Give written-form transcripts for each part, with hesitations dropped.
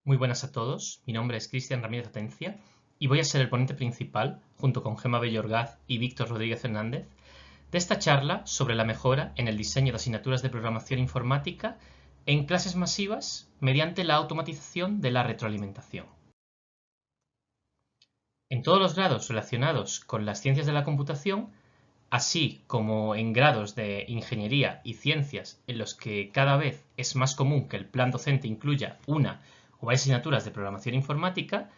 Muy buenas a todos, mi nombre es Cristian Ramírez Atencia y voy a ser el ponente principal, junto con Gemma Bello-Orgaz y Víctor Rodríguez Fernández, de esta charla sobre la mejora en el diseño de asignaturas de programación informática en clases masivas mediante la automatización de la retroalimentación. En todos los grados relacionados con las ciencias de la computación, así como en grados de ingeniería y ciencias en los que cada vez es más común que el plan docente incluya una o varias asignaturas de programación informática,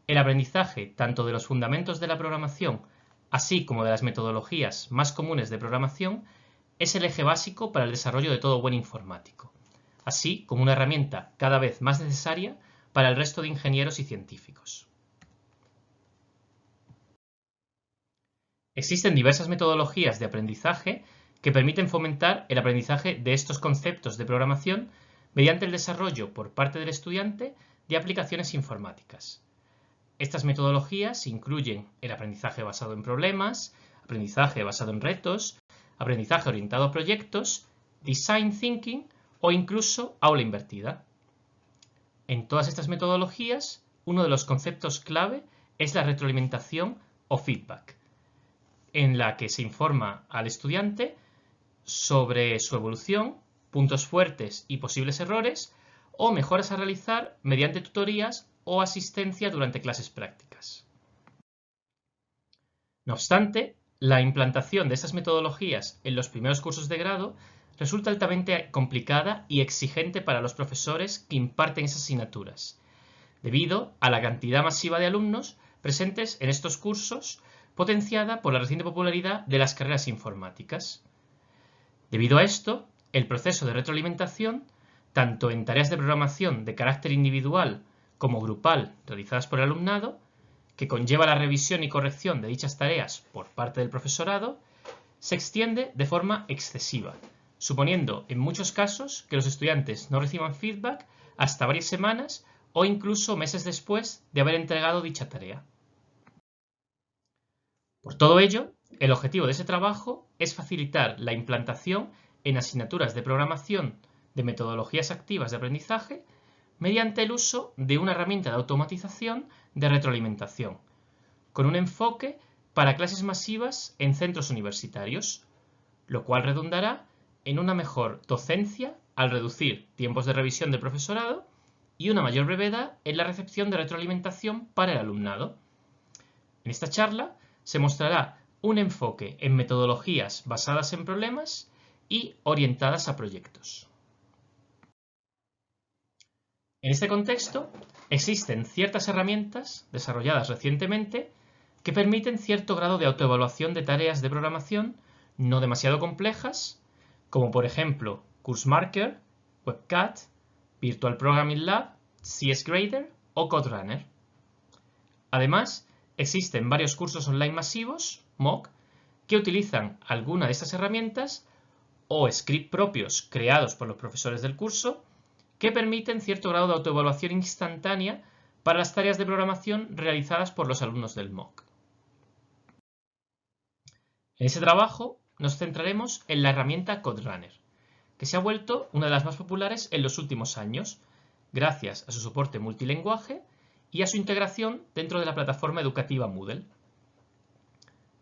el aprendizaje tanto de los fundamentos de la programación así como de las metodologías más comunes de programación es el eje básico para el desarrollo de todo buen informático, así como una herramienta cada vez más necesaria para el resto de ingenieros y científicos. Existen diversas metodologías de aprendizaje que permiten fomentar el aprendizaje de estos conceptos de programación mediante el desarrollo por parte del estudiante de aplicaciones informáticas. Estas metodologías incluyen el aprendizaje basado en problemas, aprendizaje basado en retos, aprendizaje orientado a proyectos, design thinking o incluso aula invertida. En todas estas metodologías, uno de los conceptos clave es la retroalimentación o feedback, en la que se informa al estudiante sobre su evolución, puntos fuertes y posibles errores, o mejoras a realizar mediante tutorías o asistencia durante clases prácticas. No obstante, la implantación de estas metodologías en los primeros cursos de grado resulta altamente complicada y exigente para los profesores que imparten esas asignaturas, debido a la cantidad masiva de alumnos presentes en estos cursos, potenciada por la reciente popularidad de las carreras informáticas. Debido a esto, el proceso de retroalimentación, tanto en tareas de programación de carácter individual como grupal realizadas por el alumnado, que conlleva la revisión y corrección de dichas tareas por parte del profesorado, se extiende de forma excesiva, suponiendo en muchos casos que los estudiantes no reciban feedback hasta varias semanas o incluso meses después de haber entregado dicha tarea. Por todo ello, el objetivo de ese trabajo es facilitar la implantación en asignaturas de programación de metodologías activas de aprendizaje mediante el uso de una herramienta de automatización de retroalimentación, con un enfoque para clases masivas en centros universitarios, lo cual redundará en una mejor docencia al reducir tiempos de revisión del profesorado y una mayor brevedad en la recepción de retroalimentación para el alumnado. En esta charla se mostrará un enfoque en metodologías basadas en problemas y orientadas a proyectos. En este contexto, existen ciertas herramientas desarrolladas recientemente que permiten cierto grado de autoevaluación de tareas de programación no demasiado complejas, como por ejemplo CourseMarker, WebCat, Virtual Programming Lab, CSGrader o CodeRunner. Además, existen varios cursos online masivos, MOOC, que utilizan alguna de estas herramientas o scripts propios creados por los profesores del curso que permiten cierto grado de autoevaluación instantánea para las tareas de programación realizadas por los alumnos del MOOC. En ese trabajo nos centraremos en la herramienta CodeRunner, que se ha vuelto una de las más populares en los últimos años, gracias a su soporte multilingüe y a su integración dentro de la plataforma educativa Moodle.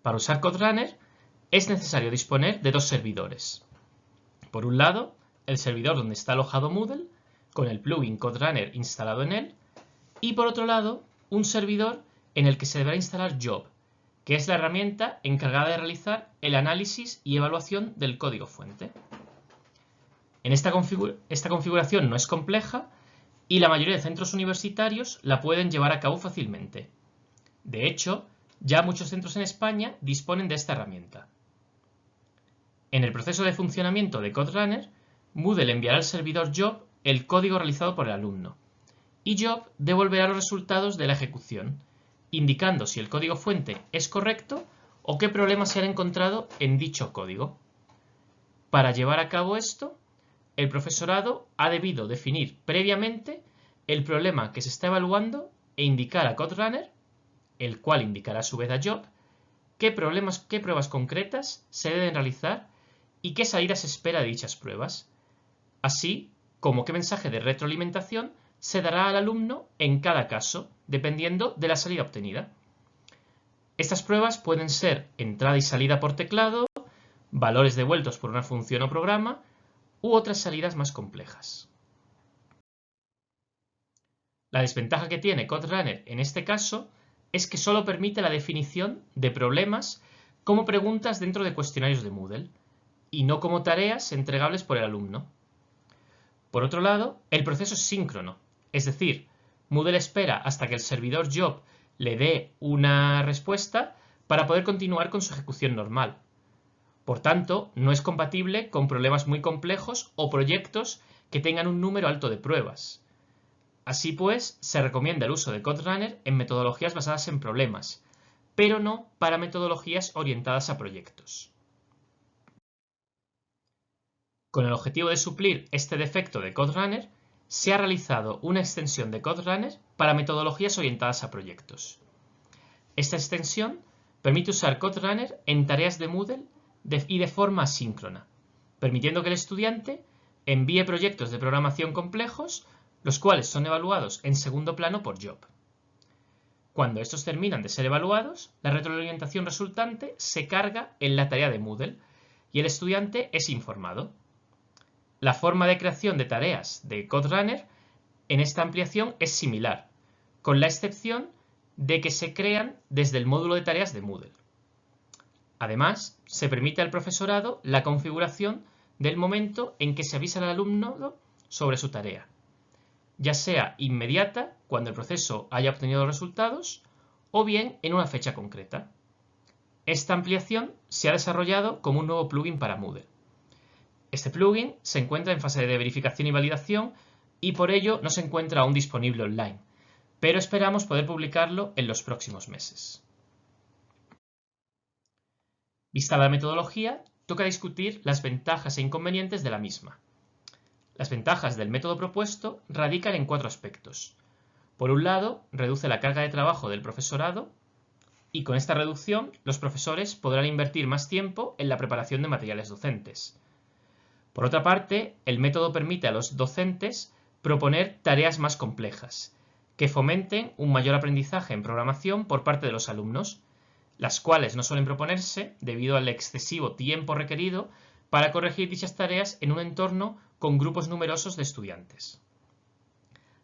Para usar CodeRunner es necesario disponer de dos servidores. Por un lado, el servidor donde está alojado Moodle, con el plugin CodeRunner instalado en él, y por otro lado, un servidor en el que se deberá instalar Job, que es la herramienta encargada de realizar el análisis y evaluación del código fuente. Esta configuración no es compleja y la mayoría de centros universitarios la pueden llevar a cabo fácilmente. De hecho, ya muchos centros en España disponen de esta herramienta. En el proceso de funcionamiento de CodeRunner, Moodle enviará al servidor Job el código realizado por el alumno, y Job devolverá los resultados de la ejecución, indicando si el código fuente es correcto o qué problemas se han encontrado en dicho código. Para llevar a cabo esto, el profesorado ha debido definir previamente el problema que se está evaluando e indicar a CodeRunner, el cual indicará a su vez a Job, qué pruebas concretas se deben realizar y qué salida se espera de dichas pruebas, así como qué mensaje de retroalimentación se dará al alumno en cada caso, dependiendo de la salida obtenida. Estas pruebas pueden ser entrada y salida por teclado, valores devueltos por una función o programa, u otras salidas más complejas. La desventaja que tiene CodeRunner en este caso es que solo permite la definición de problemas como preguntas dentro de cuestionarios de Moodle y no como tareas entregables por el alumno. Por otro lado, el proceso es síncrono, es decir, Moodle espera hasta que el servidor Job le dé una respuesta para poder continuar con su ejecución normal. Por tanto, no es compatible con problemas muy complejos o proyectos que tengan un número alto de pruebas. Así pues, se recomienda el uso de CodeRunner en metodologías basadas en problemas, pero no para metodologías orientadas a proyectos. Con el objetivo de suplir este defecto de CodeRunner, se ha realizado una extensión de CodeRunner para metodologías orientadas a proyectos. Esta extensión permite usar CodeRunner en tareas de Moodle y de forma asíncrona, permitiendo que el estudiante envíe proyectos de programación complejos, los cuales son evaluados en segundo plano por Job. Cuando estos terminan de ser evaluados, la retroalimentación resultante se carga en la tarea de Moodle y el estudiante es informado. La forma de creación de tareas de CodeRunner en esta ampliación es similar, con la excepción de que se crean desde el módulo de tareas de Moodle. Además, se permite al profesorado la configuración del momento en que se avisa al alumno sobre su tarea, ya sea inmediata, cuando el proceso haya obtenido los resultados, o bien en una fecha concreta. Esta ampliación se ha desarrollado como un nuevo plugin para Moodle. Este plugin se encuentra en fase de verificación y validación y por ello no se encuentra aún disponible online, pero esperamos poder publicarlo en los próximos meses. Vista la metodología, toca discutir las ventajas e inconvenientes de la misma. Las ventajas del método propuesto radican en 4 aspectos. Por un lado, reduce la carga de trabajo del profesorado y con esta reducción los profesores podrán invertir más tiempo en la preparación de materiales docentes. Por otra parte, el método permite a los docentes proponer tareas más complejas, que fomenten un mayor aprendizaje en programación por parte de los alumnos, las cuales no suelen proponerse debido al excesivo tiempo requerido para corregir dichas tareas en un entorno con grupos numerosos de estudiantes.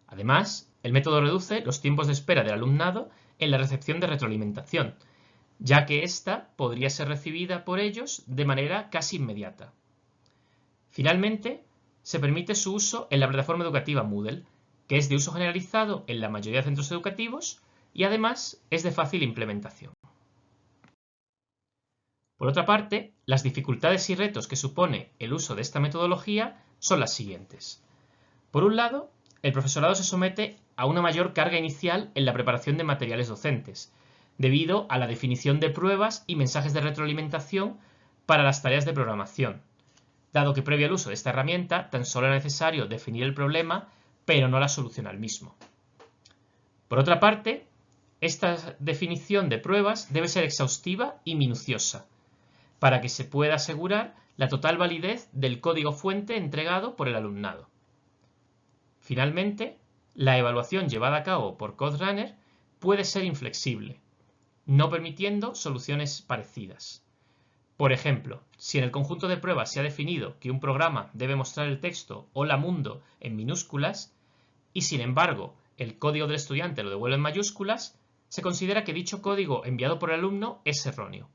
Además, el método reduce los tiempos de espera del alumnado en la recepción de retroalimentación, ya que ésta podría ser recibida por ellos de manera casi inmediata. Finalmente, se permite su uso en la plataforma educativa Moodle, que es de uso generalizado en la mayoría de centros educativos y además es de fácil implementación. Por otra parte, las dificultades y retos que supone el uso de esta metodología son las siguientes. Por un lado, el profesorado se somete a una mayor carga inicial en la preparación de materiales docentes, debido a la definición de pruebas y mensajes de retroalimentación para las tareas de programación, dado que previo al uso de esta herramienta tan solo era necesario definir el problema, pero no la solución al mismo. Por otra parte, esta definición de pruebas debe ser exhaustiva y minuciosa, para que se pueda asegurar la total validez del código fuente entregado por el alumnado. Finalmente, la evaluación llevada a cabo por CodeRunner puede ser inflexible, no permitiendo soluciones parecidas. Por ejemplo, si en el conjunto de pruebas se ha definido que un programa debe mostrar el texto Hola Mundo en minúsculas y sin embargo el código del estudiante lo devuelve en mayúsculas, se considera que dicho código enviado por el alumno es erróneo.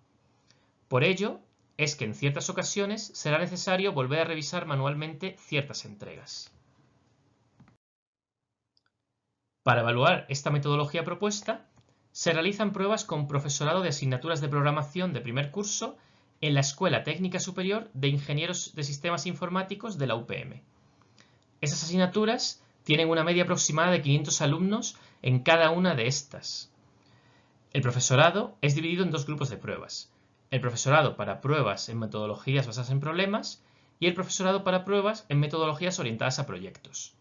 Por ello, es que en ciertas ocasiones será necesario volver a revisar manualmente ciertas entregas. Para evaluar esta metodología propuesta, se realizan pruebas con profesorado de asignaturas de programación de primer curso en la Escuela Técnica Superior de Ingenieros de Sistemas Informáticos de la UPM. Esas asignaturas tienen una media aproximada de 500 alumnos en cada una de estas. El profesorado es dividido en 2 grupos de pruebas. El profesorado para pruebas en metodologías basadas en problemas y el profesorado para pruebas en metodologías orientadas a proyectos.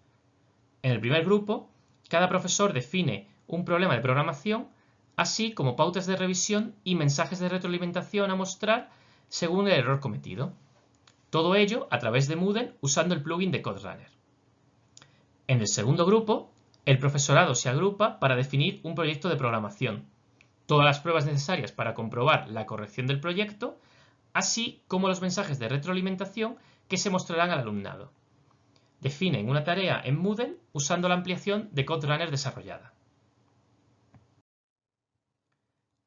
En el primer grupo, cada profesor define un problema de programación, así como pautas de revisión y mensajes de retroalimentación a mostrar según el error cometido. Todo ello a través de Moodle usando el plugin de CodeRunner. En el segundo grupo, el profesorado se agrupa para definir un proyecto de programación, todas las pruebas necesarias para comprobar la corrección del proyecto, así como los mensajes de retroalimentación que se mostrarán al alumnado. Definen una tarea en Moodle usando la ampliación de CodeRunner desarrollada.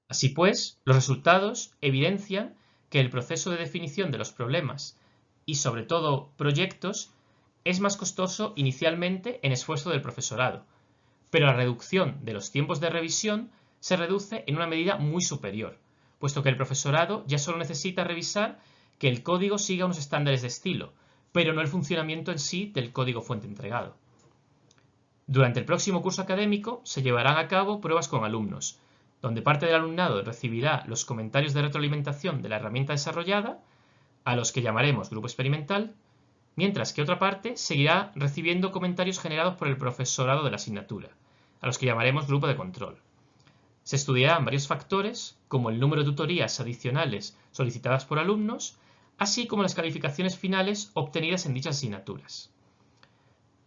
Así pues, los resultados evidencian que el proceso de definición de los problemas y, sobre todo, proyectos, es más costoso inicialmente en esfuerzo del profesorado, pero la reducción de los tiempos de revisión se reduce en una medida muy superior, puesto que el profesorado ya solo necesita revisar que el código siga unos estándares de estilo, pero no el funcionamiento en sí del código fuente entregado. Durante el próximo curso académico se llevarán a cabo pruebas con alumnos, donde parte del alumnado recibirá los comentarios de retroalimentación de la herramienta desarrollada, a los que llamaremos grupo experimental, mientras que otra parte seguirá recibiendo comentarios generados por el profesorado de la asignatura, a los que llamaremos grupo de control. Se estudiarán varios factores, como el número de tutorías adicionales solicitadas por alumnos, así como las calificaciones finales obtenidas en dichas asignaturas.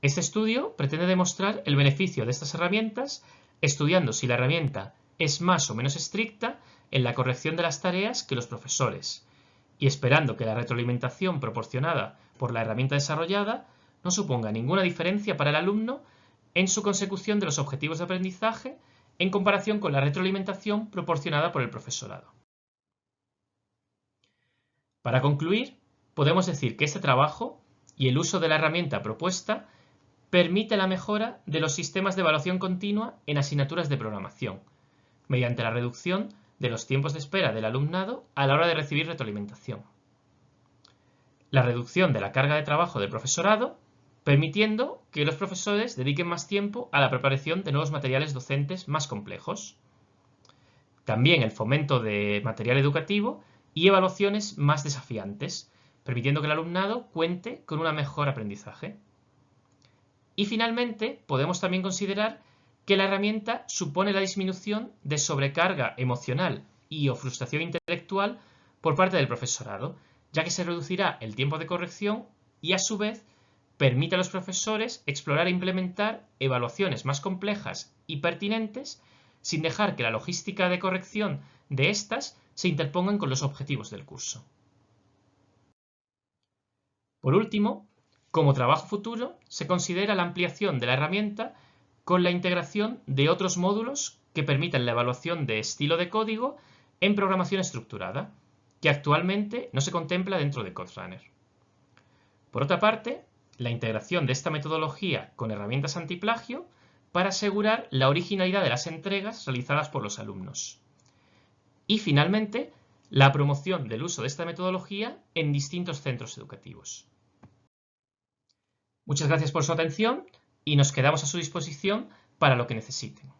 Este estudio pretende demostrar el beneficio de estas herramientas, estudiando si la herramienta es más o menos estricta en la corrección de las tareas que los profesores, y esperando que la retroalimentación proporcionada por la herramienta desarrollada no suponga ninguna diferencia para el alumno en su consecución de los objetivos de aprendizaje en comparación con la retroalimentación proporcionada por el profesorado. Para concluir, podemos decir que este trabajo y el uso de la herramienta propuesta permite la mejora de los sistemas de evaluación continua en asignaturas de programación, mediante la reducción de los tiempos de espera del alumnado a la hora de recibir retroalimentación. La reducción de la carga de trabajo del profesorado, permitiendo que los profesores dediquen más tiempo a la preparación de nuevos materiales docentes más complejos. También el fomento de material educativo y evaluaciones más desafiantes, permitiendo que el alumnado cuente con un mejor aprendizaje. Y finalmente, podemos también considerar que la herramienta supone la disminución de sobrecarga emocional y o frustración intelectual por parte del profesorado, ya que se reducirá el tiempo de corrección y, a su vez, permite a los profesores explorar e implementar evaluaciones más complejas y pertinentes sin dejar que la logística de corrección de estas se interpongan con los objetivos del curso. Por último, como trabajo futuro, se considera la ampliación de la herramienta con la integración de otros módulos que permitan la evaluación de estilo de código en programación estructurada, que actualmente no se contempla dentro de CodeRunner. Por otra parte, la integración de esta metodología con herramientas antiplagio para asegurar la originalidad de las entregas realizadas por los alumnos. Y finalmente, la promoción del uso de esta metodología en distintos centros educativos. Muchas gracias por su atención y nos quedamos a su disposición para lo que necesiten.